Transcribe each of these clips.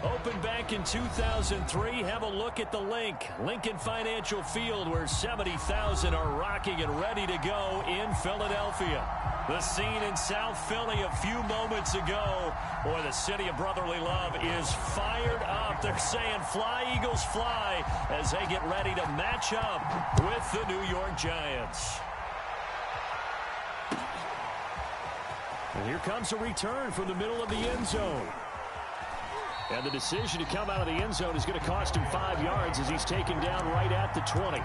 Opened back in 2003. Have a look at the link. Lincoln Financial Field, where 70,000 are rocking and ready to go in Philadelphia. The scene in South Philly a few moments ago. Boy, the city of brotherly love is fired up. They're saying, fly, Eagles, fly, as they get ready to match up with the New York Giants. And here comes a return from the middle of the end zone. And the decision to come out of the end zone is going to cost him 5 yards as he's taken down right at the 20.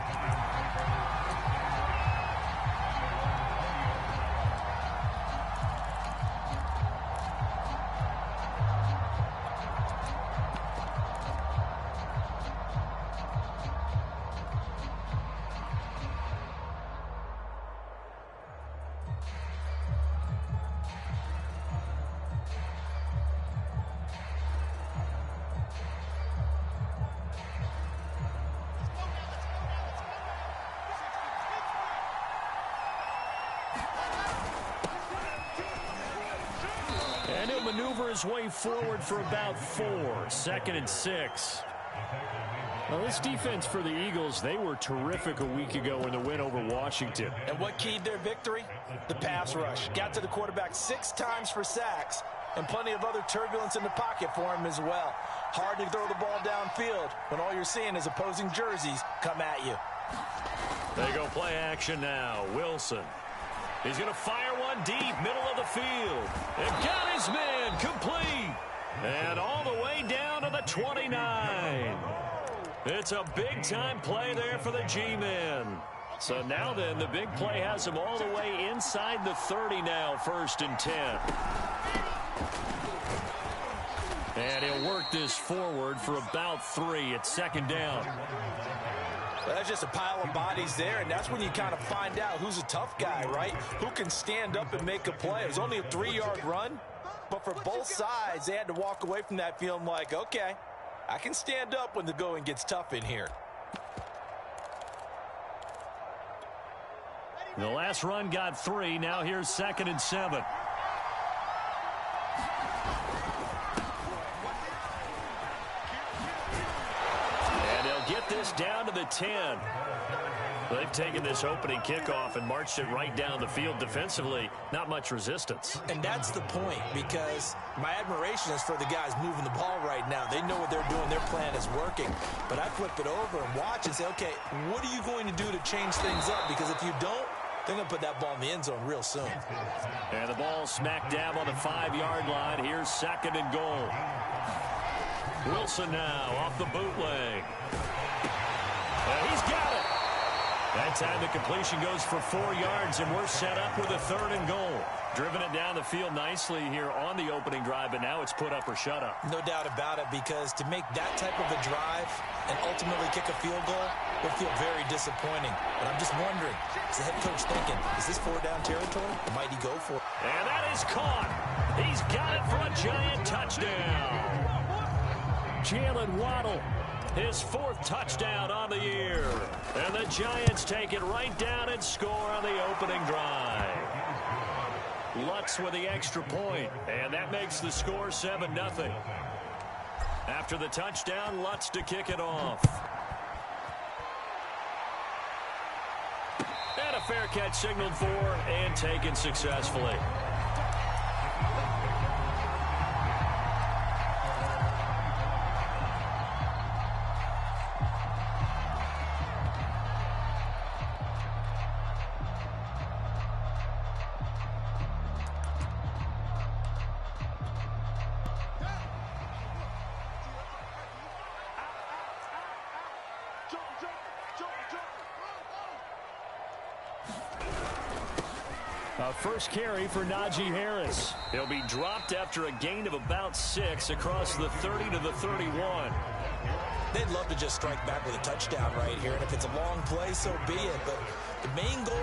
And he'll maneuver his way forward for about 4. 2nd and 6. Well, this defense for the Eagles, they were terrific a week ago in the win over Washington. And what keyed their victory? The pass rush. Got to the quarterback 6 times for sacks, and plenty of other turbulence in the pocket for him as well. Hard to throw the ball downfield when all you're seeing is opposing jerseys come at you. They go play action now. Wilson. He's going to fire one deep, middle of the field. And got his man complete. And all the way down to the 29. It's a big-time play there for the G-men. So now then, the big play has him all the way inside the 30 now, 1st and 10. And he'll work this forward for about 3 at 2nd down. Well, that's just a pile of bodies there, and that's when you kind of find out who's a tough guy, right? Who can stand up and make a play. It was only a 3-yard run, but for both sides, they had to walk away from that feeling like, okay, I can stand up when the going gets tough in here. The last run got 3. Now here's 2nd and 7. Get this down to the 10. They've taken this opening kickoff and marched it right down the field defensively. Not much resistance. And that's the point, because my admiration is for the guys moving the ball right now. They know what they're doing. Their plan is working. But I flip it over and watch and say, okay, what are you going to do to change things up? Because if you don't, they're going to put that ball in the end zone real soon. And the ball smack dab on the 5-yard line. Here's 2nd and goal. Wilson now off the bootleg. He's got it. That time the completion goes for 4 yards, and we're set up with a 3rd and goal. Driven it down the field nicely here on the opening drive, but now it's put up or shut up. No doubt about it, because to make that type of a drive and ultimately kick a field goal would feel very disappointing. But I'm just wondering, is the head coach thinking, is this 4-down territory, or might he go for it? And that is caught. He's got it for a Giant touchdown. Jalen Waddle. His 4th touchdown on the year. And the Giants take it right down and score on the opening drive. Lutz with the extra point, and that makes the score 7-0. After the touchdown, Lutz to kick it off. And a fair catch signaled for and taken successfully. First carry for Najee Harris. He'll be dropped after a gain of about 6 across the 30 to the 31. They'd love to just strike back with a touchdown right here, and if it's a long play, so be it. But the main goal,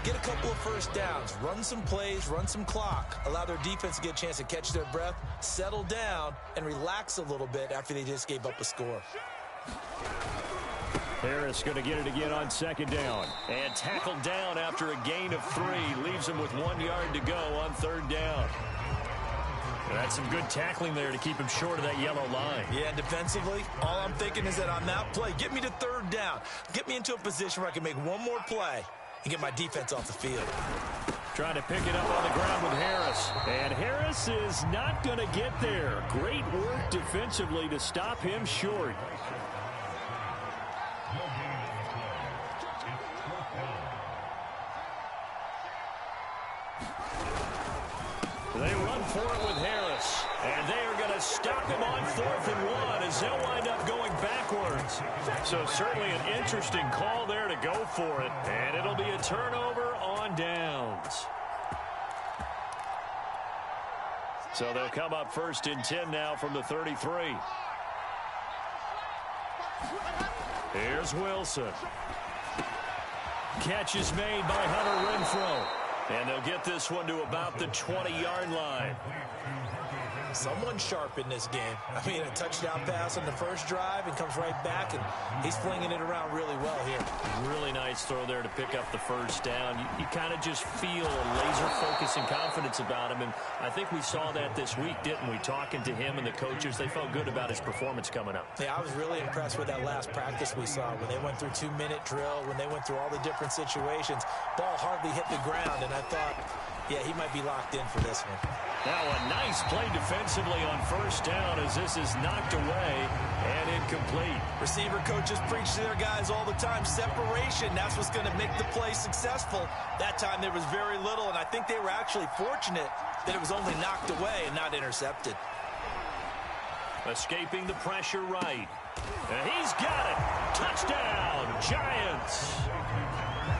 get a couple of first downs, run some plays, run some clock, allow their defense to get a chance to catch their breath, settle down, and relax a little bit after they just gave up a score. Harris going to get it again on 2nd down. And tackled down after a gain of 3. Leaves him with 1 yard to go on 3rd down. That's some good tackling there to keep him short of that yellow line. Yeah, and defensively, all I'm thinking is that on that play, get me to third down. Get me into a position where I can make one more play and get my defense off the field. Trying to pick it up on the ground with Harris. And Harris is not going to get there. Great work defensively to stop him short. They run for it with Harris. And they are going to stop him on 4th and 1 as they'll wind up going backwards. So certainly an interesting call there to go for it. And it'll be a turnover on downs. So they'll come up 1st and 10 now from the 33. Here's Wilson. Catch is made by Hunter Renfrow. And they'll get this one to about the 20-yard line. Someone sharp in this game. I mean, a touchdown pass on the first drive and comes right back, and he's flinging it around really well here. Really nice throw there to pick up the first down. You kind of just feel a laser focus and confidence about him, and I think we saw that this week, didn't we? Talking to him and the coaches, they felt good about his performance coming up. Yeah, I was really impressed with that last practice we saw when they went through 2-minute drill, when they went through all the different situations. Ball hardly hit the ground, and I thought, yeah, he might be locked in for this one. Now a nice play defensively on first down as this is knocked away and incomplete. Receiver coaches preach to their guys all the time. Separation, that's what's going to make the play successful. That time there was very little, and I think they were actually fortunate that it was only knocked away and not intercepted. Escaping the pressure right. And he's got it. Touchdown, Giants.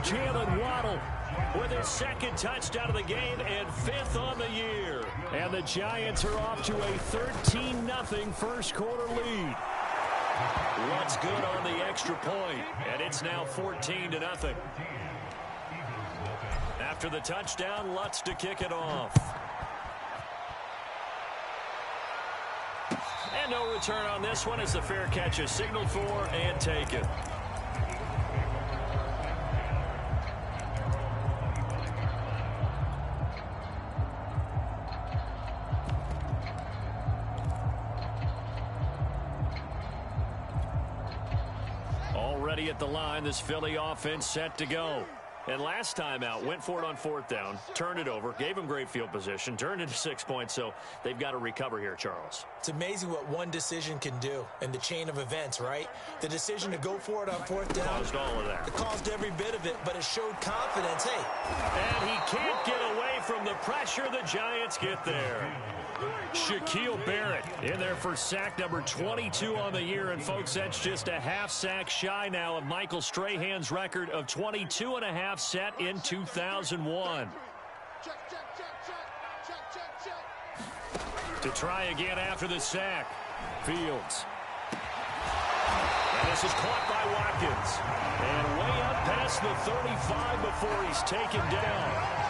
Jalen Waddle with his 2nd touchdown of the game and 5th on the year. And the Giants are off to a 13-0 first quarter lead. What's good on the extra point, and it's now 14-0. After the touchdown, Lutz to kick it off. And no return on this one as the fair catch is signaled for and taken. Already at the line, this Philly offense set to go. And last time out, went for it on 4th down, turned it over, gave them great field position, turned into 6 points, so they've got to recover here, Charles. It's amazing what one decision can do in the chain of events, right? The decision to go for it on 4th down. Caused all of that. It caused every bit of it, but it showed confidence. Hey. And he can't get away from the pressure. The Giants get there. Shaquille Barrett in there for sack number 22 on the year. And, folks, that's just a half sack shy now of Michael Strahan's record of 22.5 set in 2001. To try again after the sack. Fields. And this is caught by Watkins. And way up past the 35 before he's taken down.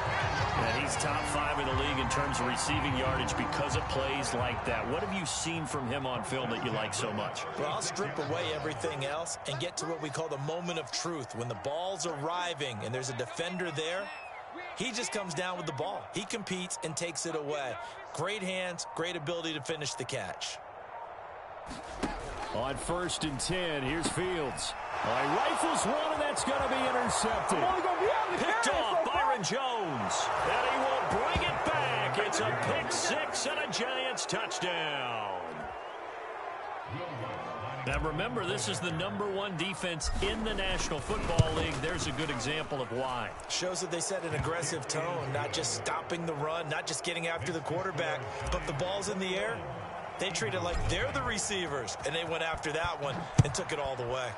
And he's top 5 in the league in terms of receiving yardage because of plays like that. What have you seen from him on film that you like so much? Well, I'll strip away everything else and get to what we call the moment of truth. When the ball's arriving and there's a defender there, he just comes down with the ball. He competes and takes it away. Great hands, great ability to finish the catch. On 1st and 10, here's Fields. He rifles one, and that's going to be intercepted. Picked off Byron Jones. And he will bring it back. It's a pick 6 and a Giants touchdown. Now remember, this is the #1 defense in the National Football League. There's a good example of why. Shows that they set an aggressive tone, not just stopping the run, not just getting after the quarterback, but the ball's in the air. They treat it like they're the receivers, and they went after that one and took it all the way.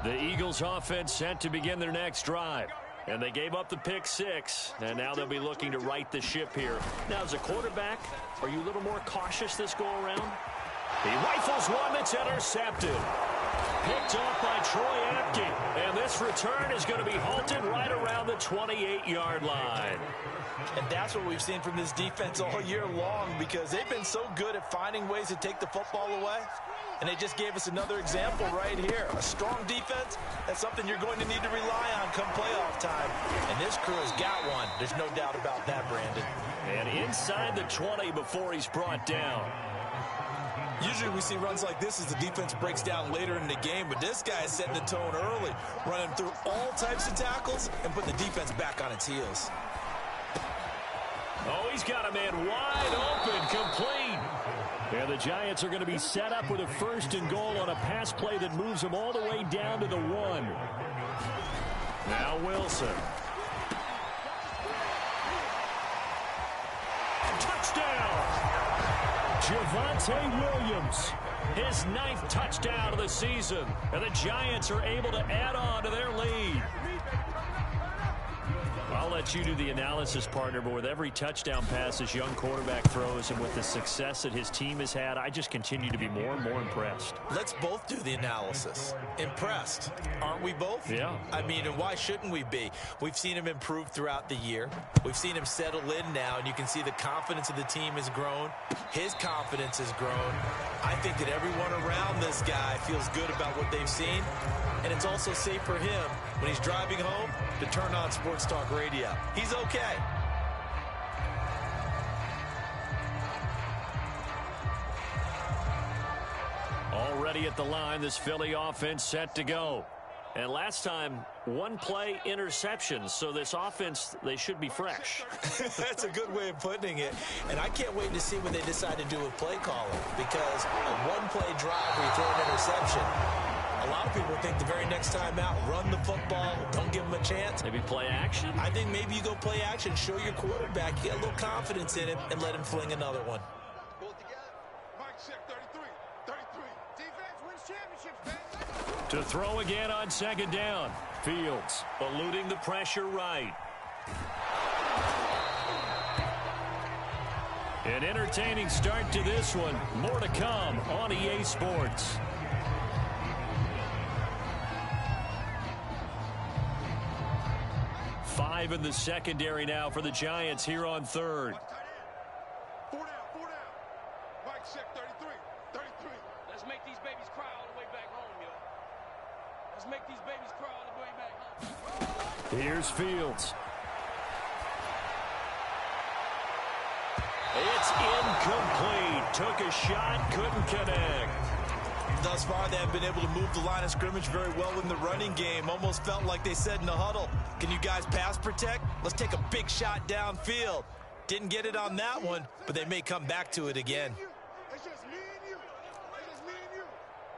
The Eagles offense set to begin their next drive. And they gave up the pick 6, and now they'll be looking to right the ship here. Now, as a quarterback, are you a little more cautious this go-around? He rifles one that's intercepted. picked off by Troy Apke. And this return is going to be halted right around the 28-yard line. And that's what we've seen from this defense all year long, because they've been so good at finding ways to take the football away. And they just gave us another example right here. A strong defense, that's something you're going to need to rely on come playoff time. And this crew has got one. There's no doubt about that, Brandon. And inside the 20 before he's brought down. Usually we see runs like this as the defense breaks down later in the game, but this guy is setting the tone early, running through all types of tackles and putting the defense back on its heels. Oh, he's got a man wide open, complete. And the Giants are going to be set up with a 1st and goal on a pass play that moves them all the way down to the 1. Now Wilson. Touchdown! Javonte Williams, his 9th touchdown of the season. And the Giants are able to add on to their lead. I'll let you do the analysis, partner, but with every touchdown pass this young quarterback throws and with the success that his team has had, I just continue to be more and more impressed. Let's both do the analysis. Impressed, aren't we both? Yeah. I mean, and why shouldn't we be? We've seen him improve throughout the year. We've seen him settle in now, and you can see the confidence of the team has grown. His confidence has grown. I think that everyone around this guy feels good about what they've seen, and it's also safe for him when he's driving home to turn on Sports Talk Radio. He's okay. Already at the line, this Philly offense set to go. And last time, 1 play interception, so this offense, they should be fresh. That's a good way of putting it. And I can't wait to see what they decide to do with play calling, because a 1-play drive where you throw an interception, a lot of people think the very next time out, run the football, don't give them a chance. Maybe play action? I think maybe you go play action, show your quarterback, you get a little confidence in him, and let him fling another one. To throw again on 2nd down. Fields eluding the pressure right. An entertaining start to this one. More to come on EA Sports. Five in the secondary now for the Giants here on 3rd. 4 down. Mike check 33. Let's make these babies cry all the way back home, yo. Let's make these babies cry all the way back home. Here's Fields. It's incomplete. Took a shot, couldn't connect. Thus far, they have been able to move the line of scrimmage very well in the running game. Almost felt like they said in the huddle, can you guys pass protect? Let's take a big shot downfield. Didn't get it on that one, but they may come back to it again. It's just me and you.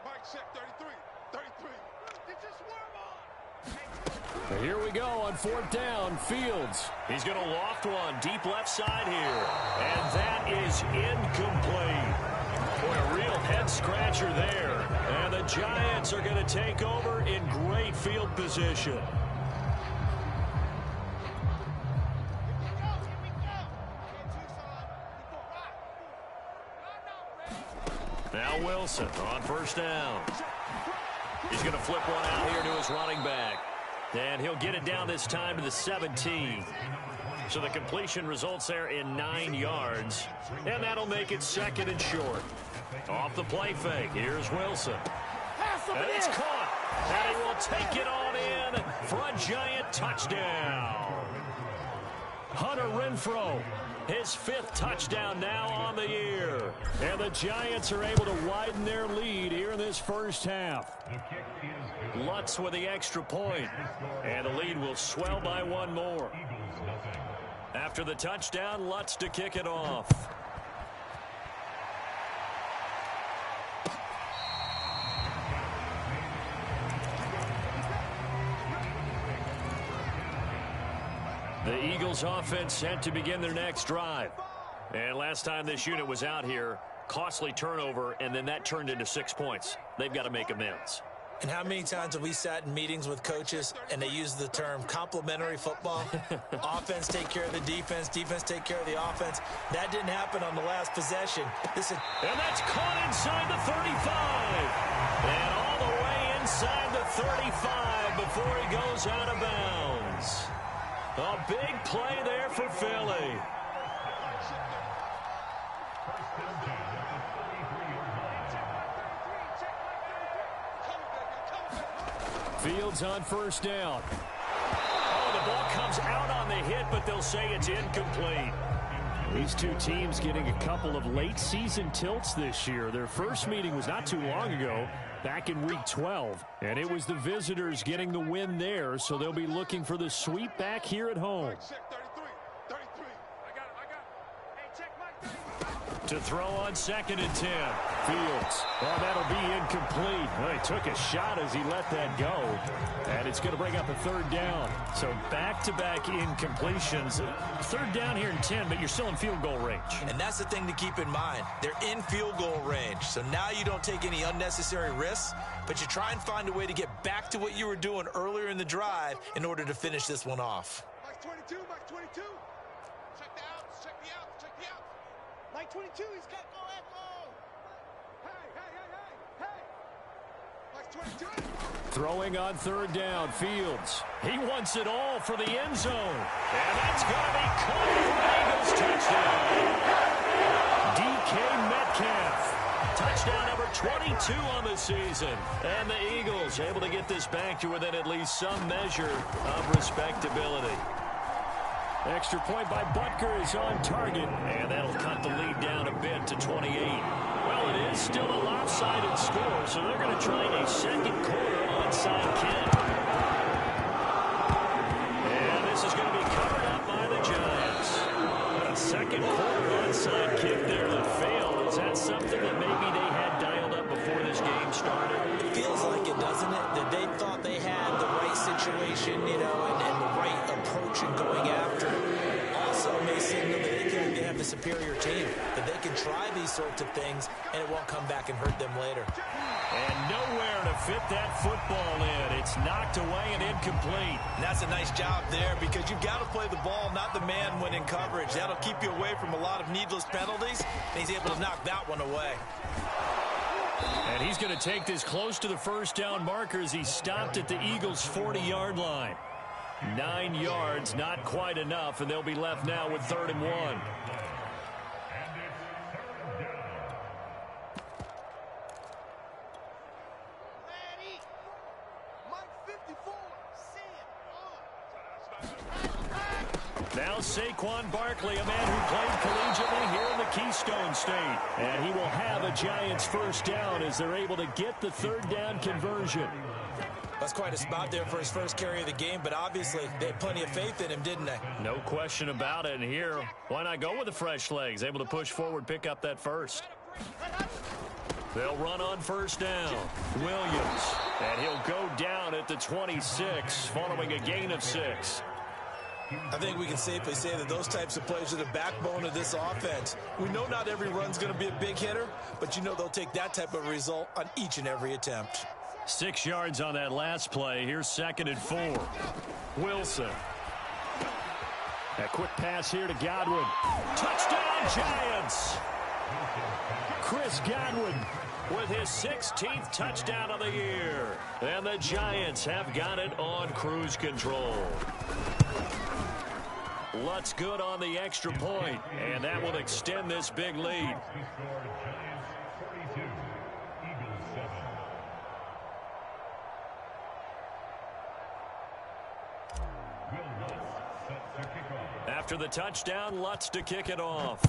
Mike check 33. Get your swerve on. Here we go on 4th down. Fields. He's going to loft one deep left side here. And that is incomplete. Boy, a real head-scratcher there. And the Giants are going to take over in great field position. Now Wilson on 1st down. He's going to flip one out here to his running back. And he'll get it down this time to the 17. So the completion results there in 9 yards. And that'll make it 2nd and short. Off the play fake, here's Wilson. And it's caught. And he will take it on in for a Giant touchdown. Hunter Renfrow, his 5th touchdown now on the year. And the Giants are able to widen their lead here in this first half. Lutz with the extra point. And the lead will swell by 1 more. After the touchdown, Lutz to kick it off. The Eagles offense set to begin their next drive. And last time this unit was out here, costly turnover, and then that turned into 6 points. They've got to make amends. And how many times have we sat in meetings with coaches and they use the term complementary football? Offense take care of the defense, defense take care of the offense. That didn't happen on the last possession. And that's caught inside the 35. And all the way 35 before he goes out of bounds. A big play there for Philly. Fields on first down. Oh, the ball comes out on the hit, but they'll say it's incomplete. These two teams getting a couple of late season tilts this year. Their first meeting was not too long ago, back in week 12. And it was the visitors getting the win there, so they'll be looking for the sweep back here at home. To throw on 2nd and 10. Fields. Oh, that'll be incomplete. Well, he took a shot as he let that go. And it's going to bring up a 3rd down. So back-to-back incompletions. 3rd down here in 10, but you're still in field goal range. And that's the thing to keep in mind. They're in field goal range. So now you don't take any unnecessary risks, but you try and find a way to get back to what you were doing earlier in the drive in order to finish this one off. Mike 22, Mike 22. Check the outs, check the outs, check the outs. Mike 22, he's got go echo. Hey. Mike 22. Throwing on 3rd down, Fields. He wants it all for the end zone. And that's going to be caught for Eagles touchdown. DK Metcalf. Touchdown number 22 on the season. And the Eagles able to get this back to within at least some measure of respectability. Extra point by Butker is on target, and that'll cut the lead down a bit to 28. Well, it is still a lopsided score, so they're going to try a second quarter onside kick. And this is going to be covered up by the Giants. A second quarter onside kick there that failed. Is that something that maybe they had dialed up before this game started? Feels like it, doesn't it? That they thought they had the right situation, you know, and the right approach in going after. Also may signal that they have the superior team, that they can try these sorts of things and it won't come back and hurt them later. And nowhere to fit that football in. It's knocked away and incomplete. And that's a nice job there because you've got to play the ball, not the man when in coverage. That'll keep you away from a lot of needless penalties, and he's able to knock that one away. And he's going to take this close to the first down marker as he stopped at the Eagles' 40-yard line. 9 yards, not quite enough, and they'll be left now with 3rd and 1. Now Saquon Barkley, a man who played collegiately here in the Keystone State. And he will have a Giants first down as they're able to get the 3rd down conversion. That's quite a spot there for his first carry of the game, but obviously they had plenty of faith in him, didn't they? No question about it. And here, why not go with the fresh legs? Able to push forward, pick up that first. They'll run on first down. Williams. And he'll go down at the 26 following a gain of 6. I think we can safely say that those types of plays are the backbone of this offense. We know not every run's going to be a big hitter, but you know they'll take that type of result on each and every attempt. 6 yards on that last play. Here's 2nd and 4. Wilson. A quick pass here to Godwin. Touchdown, Giants! Chris Godwin with his 16th touchdown of the year. And the Giants have got it on cruise control. Lutz good on the extra point, and that will extend this big lead. After the touchdown, Lutz to kick it off.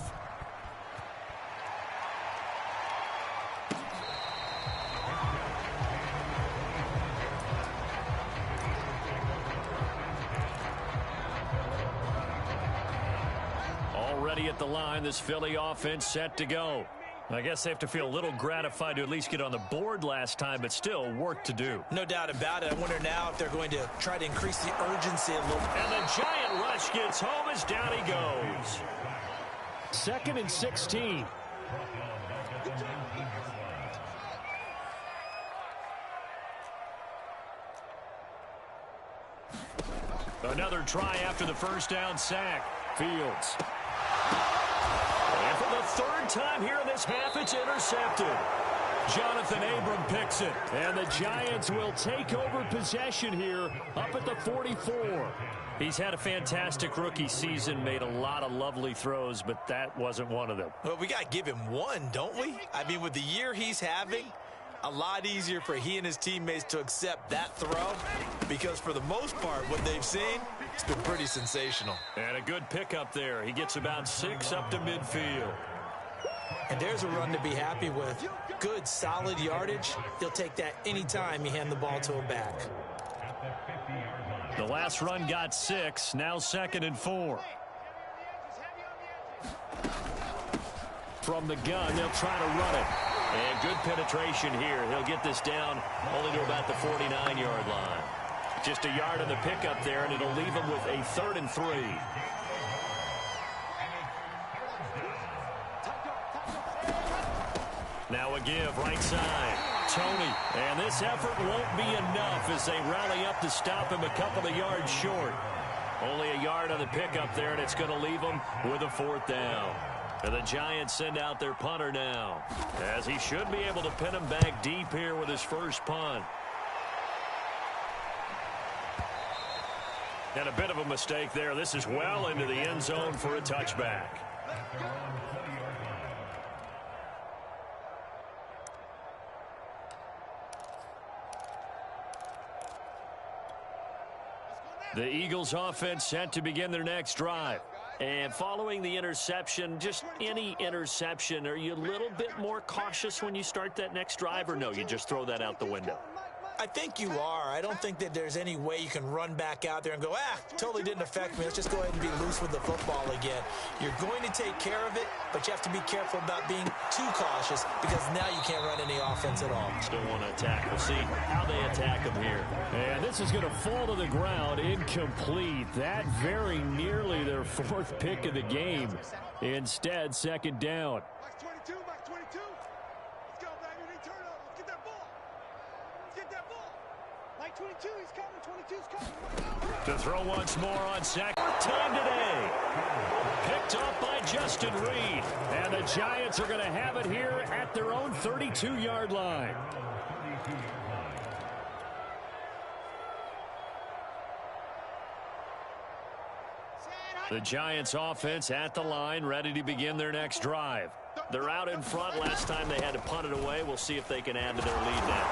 Already at the line, this Philly offense set to go. I guess they have to feel a little gratified to at least get on the board last time, but still work to do. No doubt about it. I wonder now if they're going to try to increase the urgency a little. And the giant rush gets home as down he goes. 2nd and 16. Another try after the first down sack. Fields. And for the 3rd time here in this half, it's intercepted. Jonathan Abram picks it. And the Giants will take over possession here up at the 44. He's had a fantastic rookie season, made a lot of lovely throws, but that wasn't one of them. Well, we got to give him one, don't we? I mean, with the year he's having, a lot easier for he and his teammates to accept that throw, because for the most part, what they've seen, it's been pretty sensational. And a good pickup there. He gets about 6 up to midfield. And there's a run to be happy with. Good, solid yardage. He'll take that anytime you hand the ball to him back. The last run got 6, now 2nd and 4. From the gun, they'll try to run it. And good penetration here. He'll get this down only to about the 49-yard line. Just a yard on the pickup there, and it'll leave him with a 3rd and 3. Now a give, right side. Tony, and this effort won't be enough as they rally up to stop him a couple of yards short. Only a yard on the pickup there, and it's going to leave him with a 4th down. And the Giants send out their punter now, as he should be able to pin him back deep here with his first punt. And a bit of a mistake there. This is well into the end zone for a touchback. The Eagles offense set to begin their next drive. And following the interception, just any interception, are you a little bit more cautious when you start that next drive, or no, you just throw that out the window? I think you are. I don't think that there's any way you can run back out there and go, totally didn't affect me. Let's just go ahead and be loose with the football again. You're going to take care of it, but you have to be careful about being too cautious, because now you can't run any offense at all. Still want to attack. We'll see how they attack him here. And this is going to fall to the ground incomplete. That very nearly their 4th pick of the game. Instead, 2nd down. Max 22, Max 22. Let's go, baby. They turn over. Let's get that ball. Let's get that ball. Mike 22, he's coming. 22's coming. To throw once more on 2nd time today. Picked up by Justin Reed. And the Giants are going to have it here at their own 32-yard line. The Giants offense at the line, ready to begin their next drive. They're out in front. Last time they had to punt it away. We'll see if they can add to their lead now.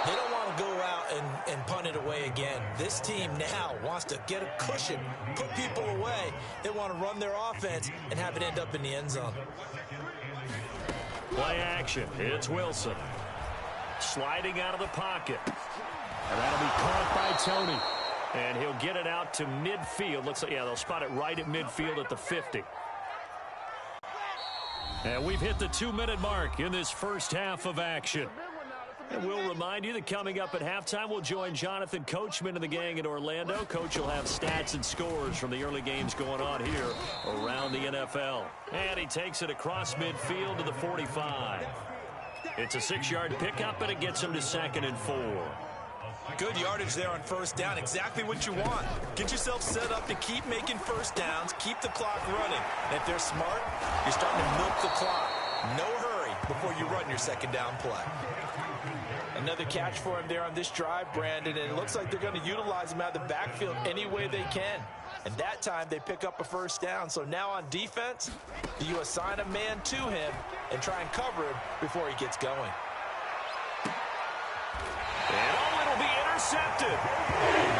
They don't want to go out and punt it away again. This team now wants to get a cushion, put people away. They want to run their offense and have it end up in the end zone. Play action. It's Wilson. Sliding out of the pocket. And that'll be caught by Tony. And he'll get it out to midfield. Looks like, yeah, they'll spot it right at midfield at the 50. And we've hit the 2-minute mark in this first half of action. And we'll remind you that coming up at halftime, we'll join Jonathan Coachman and the gang in Orlando. Coach will have stats and scores from the early games going on here around the NFL. And he takes it across midfield to the 45. It's a 6-yard pickup, and it gets him to 2nd and 4. Good yardage there on 1st down. Exactly what you want. Get yourself set up to keep making 1st downs, keep the clock running. And if they're smart, you're starting to milk the clock. No hurry before you run your 2nd down play. Another catch for him there on this drive, Brandon, and it looks like they're going to utilize him out of the backfield any way they can. And that time they pick up a 1st down. So now on defense, do you assign a man to him and try and cover him before he gets going? And it'll be intercepted.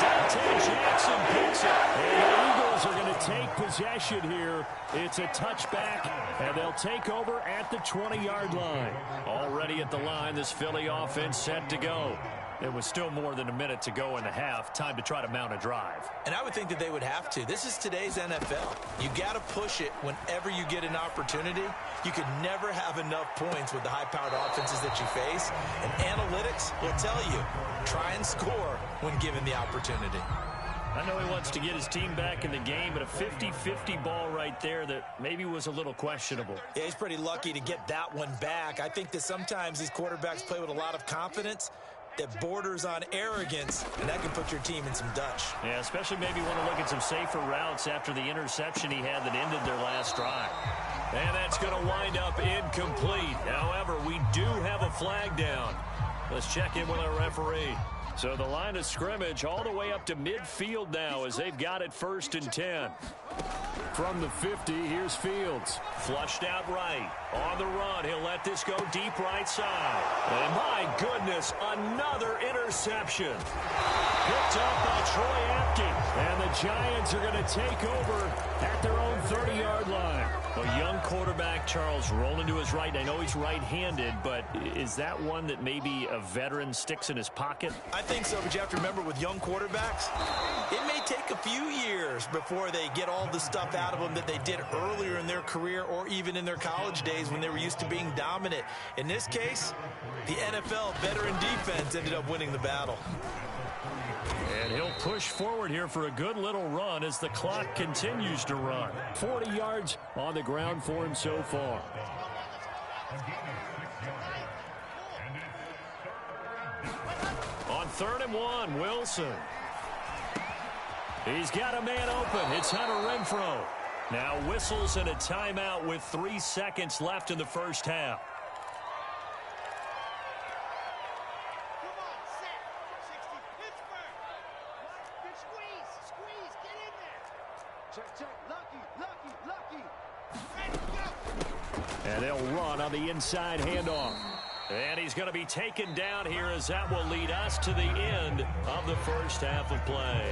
Dante Jackson picks it. And the Eagles are going to take possession here. It's a touchback, and they'll take over at the 20-yard line. Already at the line, this Philly offense set to go. There was still more than a minute to go in the half. Time to try to mount a drive. And I would think that they would have to. This is today's NFL. You got to push it whenever you get an opportunity. You could never have enough points with the high-powered offenses that you face. And analytics will tell you, try and score when given the opportunity. I know he wants to get his team back in the game, but a 50-50 ball right there that maybe was a little questionable. Yeah, he's pretty lucky to get that one back. I think that sometimes these quarterbacks play with a lot of confidence that borders on arrogance, and that can put your team in some Dutch. Yeah, especially maybe want to look at some safer routes after the interception he had that ended their last drive. And that's going to wind up incomplete. However, we do have a flag down. Let's check in with our referee. So the line of scrimmage all the way up to midfield now as they've got it 1st and 10. From the 50, here's Fields. Flushed out right. On the run, he'll let this go deep right side. And my goodness, another interception. Picked up by Troy Apke. And the Giants are going to take over at their own 30-yard line. A young quarterback, Charles, rolling to his right. I know he's right-handed, but is that one that maybe a veteran sticks in his pocket? I think so, but you have to remember with young quarterbacks, it may take a few years before they get all the stuff out of them that they did earlier in their career or even in their college days when they were used to being dominant. In this case, the NFL veteran defense ended up winning the battle. And he'll push forward here for a good little run as the clock continues to run. 40 yards on the ground for him so far. On 3rd and 1, Wilson. He's got a man open. It's Hunter Renfrow. Now whistles and a timeout with 3 seconds left in the first half. And they'll run on the inside handoff. And he's going to be taken down here as that will lead us to the end of the first half of play.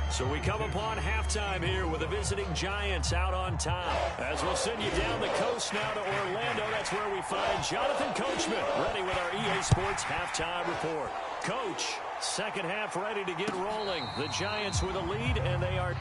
So we come upon halftime here with the visiting Giants out on top. As we'll send you down the coast now to Orlando, that's where we find Jonathan Coachman ready with our EA Sports halftime report. Coach, second half ready to get rolling. The Giants with a lead, and they are...